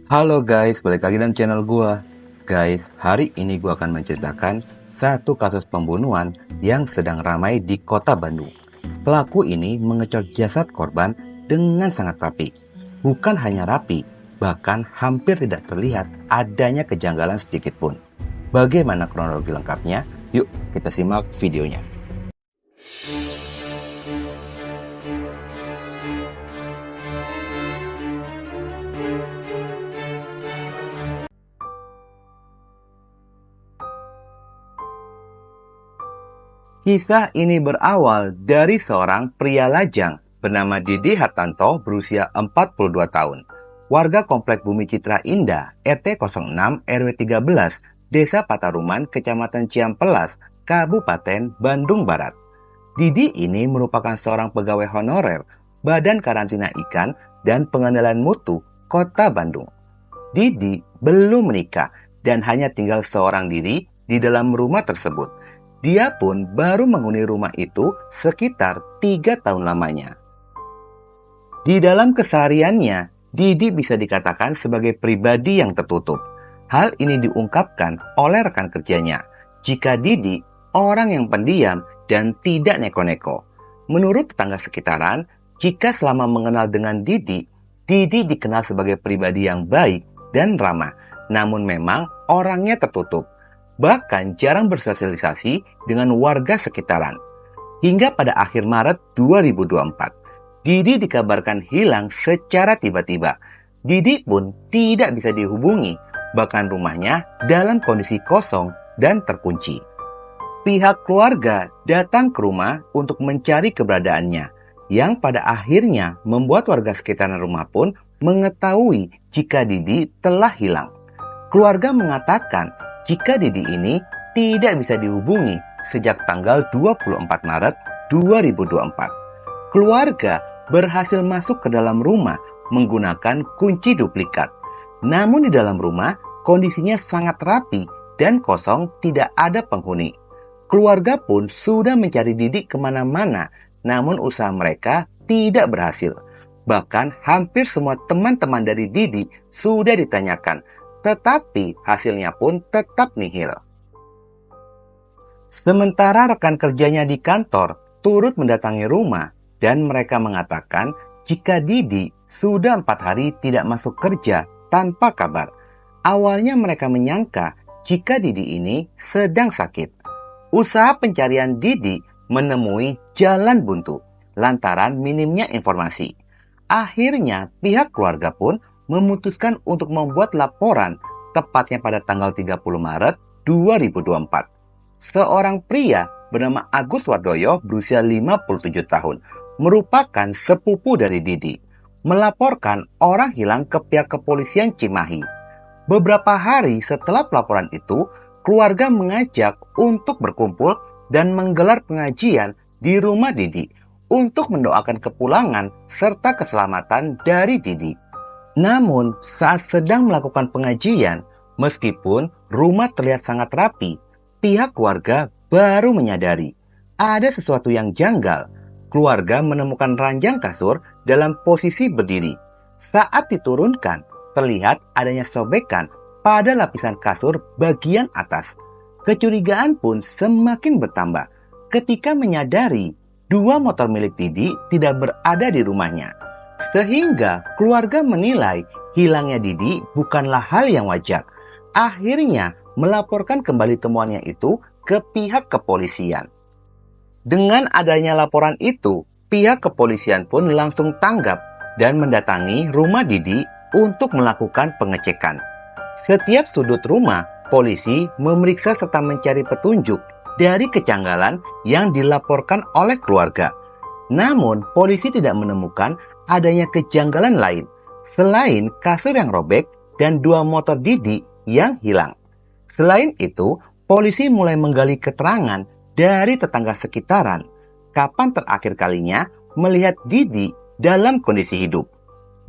Halo guys, balik lagi dalam channel gua. Guys, hari ini gua akan menceritakan satu kasus pembunuhan yang sedang ramai di kota Bandung. Pelaku ini mengecor jasad korban dengan sangat rapi. Bukan hanya rapi, bahkan hampir tidak terlihat adanya kejanggalan sedikit pun. Bagaimana kronologi lengkapnya? Yuk kita simak videonya. Kisah ini berawal dari seorang pria lajang bernama Didi Hartanto berusia 42 tahun. Warga Komplek Bumi Citra Indah, RT 06 RW 13, Desa Pataruman, Kecamatan Ciampelas, Kabupaten Bandung Barat. Didi ini merupakan seorang pegawai honorer Badan Karantina Ikan dan Pengendalian Mutu Kota Bandung. Didi belum menikah dan hanya tinggal seorang diri di dalam rumah tersebut. Dia pun baru menghuni rumah itu sekitar 3 tahun lamanya. Di dalam kesehariannya, Didi bisa dikatakan sebagai pribadi yang tertutup. Hal ini diungkapkan oleh rekan kerjanya. Jika Didi orang yang pendiam dan tidak neko-neko. Menurut tetangga sekitaran, jika selama mengenal dengan Didi, Didi dikenal sebagai pribadi yang baik dan ramah. Namun memang orangnya tertutup. Bahkan jarang bersosialisasi dengan warga sekitaran. Hingga pada akhir Maret 2024, Didi dikabarkan hilang secara tiba-tiba. Didi pun tidak bisa dihubungi, bahkan rumahnya dalam kondisi kosong dan terkunci. Pihak keluarga datang ke rumah untuk mencari keberadaannya, yang pada akhirnya membuat warga sekitaran rumah pun mengetahui jika Didi telah hilang. Keluarga mengatakan jika Didi ini tidak bisa dihubungi sejak tanggal 24 Maret 2024. Keluarga berhasil masuk ke dalam rumah menggunakan kunci duplikat. Namun di dalam rumah kondisinya sangat rapi dan kosong, tidak ada penghuni. Keluarga pun sudah mencari Didi kemana-mana, namun usaha mereka tidak berhasil. Bahkan hampir semua teman-teman dari Didi sudah ditanyakan, tetapi hasilnya pun tetap nihil. Sementara rekan kerjanya di kantor turut mendatangi rumah dan mereka mengatakan jika Didi sudah 4 hari tidak masuk kerja tanpa kabar. Awalnya mereka menyangka jika Didi ini sedang sakit. Usaha pencarian Didi menemui jalan buntu lantaran minimnya informasi. Akhirnya pihak keluarga pun memutuskan untuk membuat laporan tepatnya pada tanggal 30 Maret 2024. Seorang pria bernama Agus Wardoyo berusia 57 tahun, merupakan sepupu dari Didi, melaporkan orang hilang ke pihak kepolisian Cimahi. Beberapa hari setelah pelaporan itu, keluarga mengajak untuk berkumpul dan menggelar pengajian di rumah Didi untuk mendoakan kepulangan serta keselamatan dari Didi. Namun, saat sedang melakukan pengajian, meskipun rumah terlihat sangat rapi, pihak keluarga baru menyadari ada sesuatu yang janggal. Keluarga menemukan ranjang kasur dalam posisi berdiri. Saat diturunkan, terlihat adanya sobekan pada lapisan kasur bagian atas. Kecurigaan pun semakin bertambah ketika menyadari 2 motor milik Didi tidak berada di rumahnya. Sehingga keluarga menilai hilangnya Didi bukanlah hal yang wajar. Akhirnya melaporkan kembali temuannya itu ke pihak kepolisian. Dengan adanya laporan itu, pihak kepolisian pun langsung tanggap dan mendatangi rumah Didi untuk melakukan pengecekan. Setiap sudut rumah, polisi memeriksa serta mencari petunjuk dari kejanggalan yang dilaporkan oleh keluarga. Namun, polisi tidak menemukan adanya kejanggalan lain selain kasur yang robek dan 2 motor Didi yang hilang. Selain itu, polisi mulai menggali keterangan dari tetangga sekitaran kapan terakhir kalinya melihat Didi dalam kondisi hidup.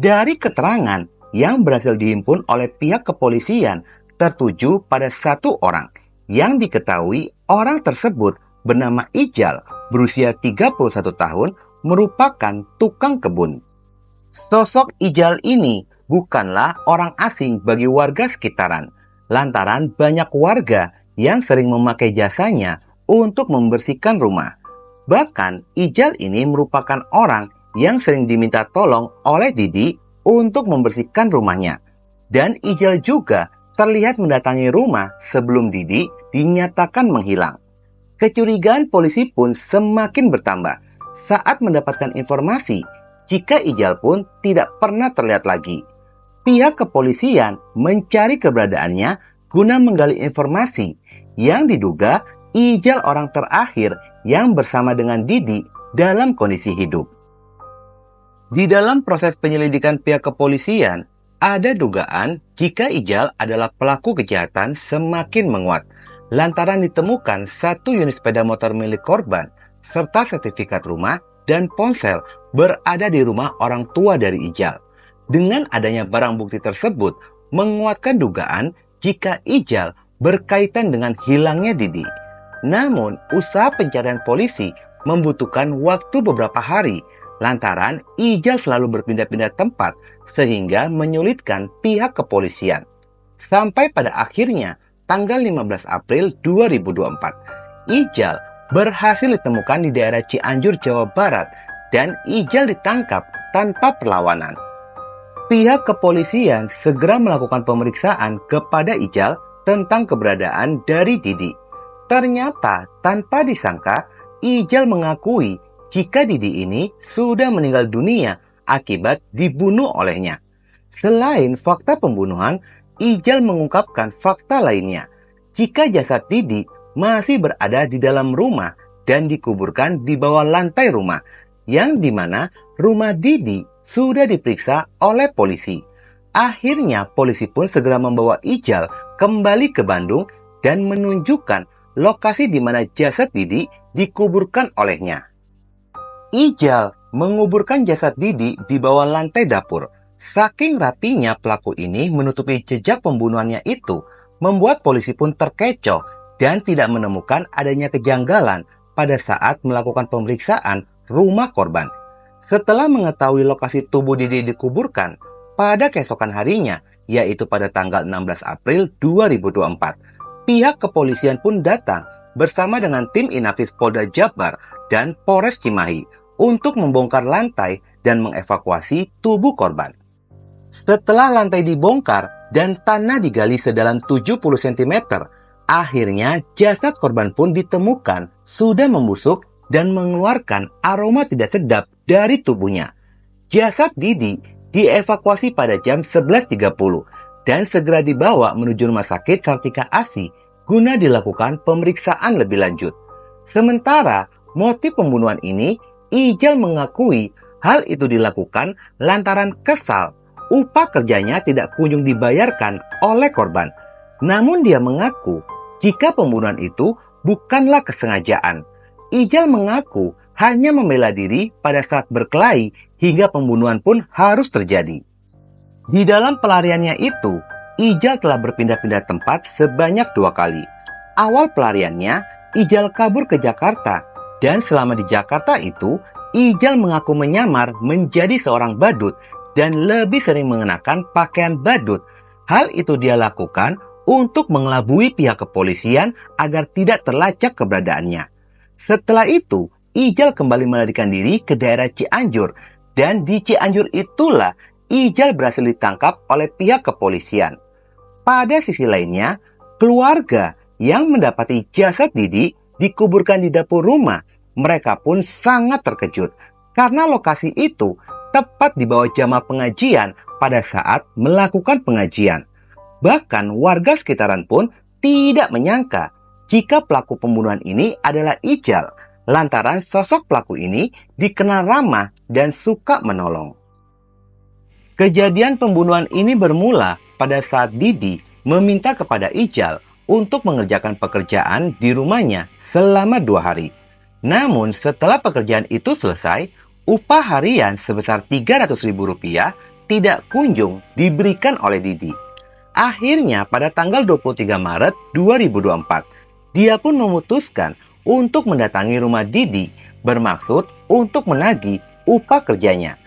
Dari keterangan yang berhasil dihimpun oleh pihak kepolisian, tertuju pada 1 orang yang diketahui orang tersebut bernama Ijal, berusia 31 tahun, merupakan tukang kebun. Sosok Ijal ini bukanlah orang asing bagi warga sekitaran, lantaran banyak warga yang sering memakai jasanya untuk membersihkan rumah. Bahkan Ijal ini merupakan orang yang sering diminta tolong oleh Didi untuk membersihkan rumahnya. Dan Ijal juga terlihat mendatangi rumah sebelum Didi dinyatakan menghilang. Kecurigaan polisi pun semakin bertambah saat mendapatkan informasi jika Ijal pun tidak pernah terlihat lagi. Pihak kepolisian mencari keberadaannya guna menggali informasi yang diduga Ijal orang terakhir yang bersama dengan Didi dalam kondisi hidup. Di dalam proses penyelidikan pihak kepolisian, ada dugaan jika Ijal adalah pelaku kejahatan semakin menguat, lantaran ditemukan 1 unit sepeda motor milik korban, serta sertifikat rumah dan ponsel berada di rumah orang tua dari Ijal. Dengan adanya barang bukti tersebut, menguatkan dugaan jika Ijal berkaitan dengan hilangnya Didi. Namun, usaha pencarian polisi membutuhkan waktu beberapa hari, lantaran Ijal selalu berpindah-pindah tempat sehingga menyulitkan pihak kepolisian. Sampai pada akhirnya, tanggal 15 April 2024, Ijal berhasil ditemukan di daerah Cianjur, Jawa Barat, dan Ijal ditangkap tanpa perlawanan. Pihak kepolisian segera melakukan pemeriksaan kepada Ijal tentang keberadaan dari Didi. Ternyata tanpa disangka, Ijal mengakui jika Didi ini sudah meninggal dunia akibat dibunuh olehnya. Selain fakta pembunuhan, Ijal mengungkapkan fakta lainnya. Jika jasad Didi masih berada di dalam rumah dan dikuburkan di bawah lantai rumah, yang dimana rumah Didi sudah diperiksa oleh polisi. Akhirnya polisi pun segera membawa Ijal kembali ke Bandung dan menunjukkan lokasi di mana jasad Didi dikuburkan olehnya. Ijal menguburkan jasad Didi di bawah lantai dapur. Saking rapinya pelaku ini menutupi jejak pembunuhannya itu, membuat polisi pun terkecoh dan tidak menemukan adanya kejanggalan pada saat melakukan pemeriksaan rumah korban. Setelah mengetahui lokasi tubuh Didi dikuburkan, pada keesokan harinya, yaitu pada tanggal 16 April 2024, pihak kepolisian pun datang bersama dengan tim Inafis Polda Jabar dan Polres Cimahi untuk membongkar lantai dan mengevakuasi tubuh korban. Setelah lantai dibongkar dan tanah digali sedalam 70 cm, akhirnya jasad korban pun ditemukan sudah membusuk dan mengeluarkan aroma tidak sedap dari tubuhnya. Jasad Didi dievakuasi pada jam 11.30 dan segera dibawa menuju Rumah Sakit Sartika Asi guna dilakukan pemeriksaan lebih lanjut. Sementara motif pembunuhan ini, Ijal mengakui hal itu dilakukan lantaran kesal upah kerjanya tidak kunjung dibayarkan oleh korban. Namun dia mengaku jika pembunuhan itu bukanlah kesengajaan. Ijal mengaku hanya membela diri pada saat berkelahi hingga pembunuhan pun harus terjadi. Di dalam pelariannya itu, Ijal telah berpindah-pindah tempat sebanyak 2 kali. Awal pelariannya, Ijal kabur ke Jakarta, dan selama di Jakarta itu, Ijal mengaku menyamar menjadi seorang badut dan lebih sering mengenakan pakaian badut. Hal itu dia lakukan untuk mengelabui pihak kepolisian agar tidak terlacak keberadaannya. Setelah itu, Ijal kembali melarikan diri ke daerah Cianjur, dan di Cianjur itulah Ijal berhasil ditangkap oleh pihak kepolisian. Pada sisi lainnya, keluarga yang mendapati jasad Didi dikuburkan di dapur rumah, mereka pun sangat terkejut karena lokasi itu tepat di bawah jamaah pengajian pada saat melakukan pengajian. Bahkan warga sekitaran pun tidak menyangka jika pelaku pembunuhan ini adalah Ijal, lantaran sosok pelaku ini dikenal ramah dan suka menolong. Kejadian pembunuhan ini bermula pada saat Didi meminta kepada Ijal untuk mengerjakan pekerjaan di rumahnya selama 2 hari. Namun setelah pekerjaan itu selesai, upah harian sebesar Rp300.000 tidak kunjung diberikan oleh Didi. Akhirnya pada tanggal 23 Maret 2024, dia pun memutuskan untuk mendatangi rumah Didi bermaksud untuk menagih upah kerjanya.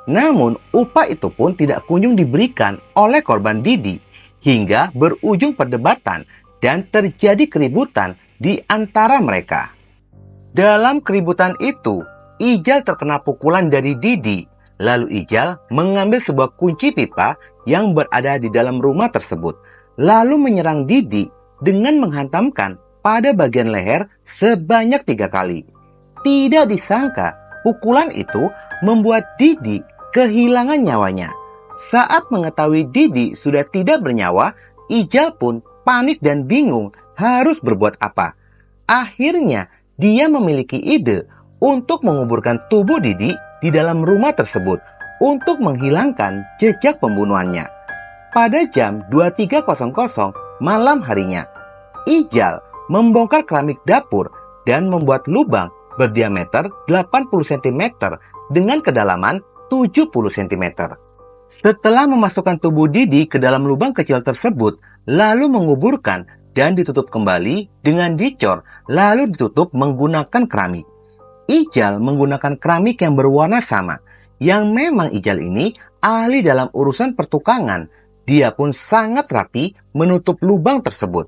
Namun, upah itu pun tidak kunjung diberikan oleh korban Didi, hingga berujung perdebatan dan terjadi keributan di antara mereka. Dalam keributan itu, Ijal terkena pukulan dari Didi. Lalu Ijal mengambil sebuah kunci pipa yang berada di dalam rumah tersebut, lalu menyerang Didi dengan menghantamkan pada bagian leher sebanyak 3 kali. Tidak disangka, pukulan itu membuat Didi kehilangan nyawanya. Saat mengetahui Didi sudah tidak bernyawa, Ijal pun panik dan bingung harus berbuat apa. Akhirnya, dia memiliki ide untuk menguburkan tubuh Didi di dalam rumah tersebut untuk menghilangkan jejak pembunuhannya. Pada jam 23.00 malam harinya, Ijal membongkar keramik dapur dan membuat lubang berdiameter 80 cm dengan kedalaman 70 cm. Setelah memasukkan tubuh Didi ke dalam lubang kecil tersebut, lalu menguburkan dan ditutup kembali dengan dicor, lalu ditutup menggunakan keramik. Ijal menggunakan keramik yang berwarna sama, yang memang Ijal ini ahli dalam urusan pertukangan. Dia pun sangat rapi menutup lubang tersebut.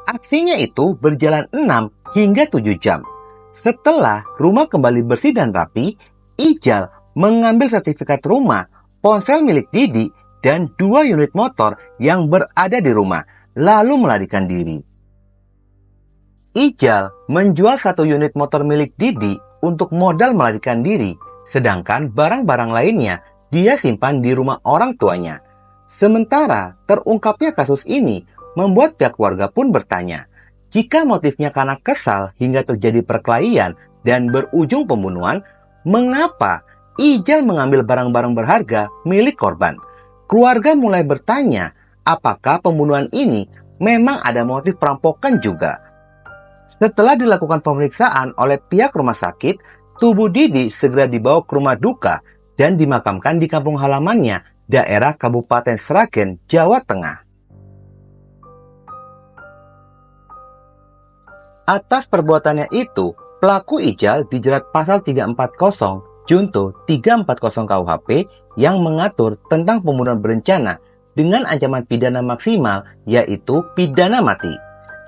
Aksinya itu berjalan 6 hingga 7 jam. Setelah rumah kembali bersih dan rapi, Ijal mengambil sertifikat rumah, ponsel milik Didi, dan 2 unit motor yang berada di rumah, lalu melarikan diri. Ijal menjual 1 unit motor milik Didi untuk modal melarikan diri, sedangkan barang-barang lainnya dia simpan di rumah orang tuanya. Sementara terungkapnya kasus ini membuat pihak keluarga pun bertanya, jika motifnya karena kesal hingga terjadi perkelahian dan berujung pembunuhan, mengapa Ijal mengambil barang-barang berharga milik korban? Keluarga mulai bertanya, apakah pembunuhan ini memang ada motif perampokan juga? Setelah dilakukan pemeriksaan oleh pihak rumah sakit, tubuh Didi segera dibawa ke rumah duka dan dimakamkan di kampung halamannya, daerah Kabupaten Sragen, Jawa Tengah. Atas perbuatannya itu, pelaku Ijal dijerat pasal 340 Junto 340 KUHP yang mengatur tentang pembunuhan berencana dengan ancaman pidana maksimal, yaitu pidana mati.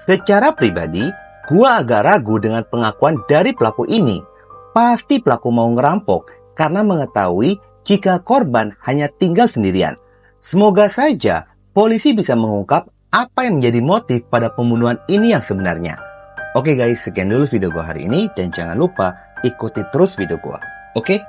Secara pribadi, gua agak ragu dengan pengakuan dari pelaku ini. Pasti pelaku mau ngerampok karena mengetahui jika korban hanya tinggal sendirian. Semoga saja polisi bisa mengungkap apa yang menjadi motif pada pembunuhan ini yang sebenarnya. Oke guys, sekian dulu video gua hari ini dan jangan lupa ikuti terus video gua. Oke?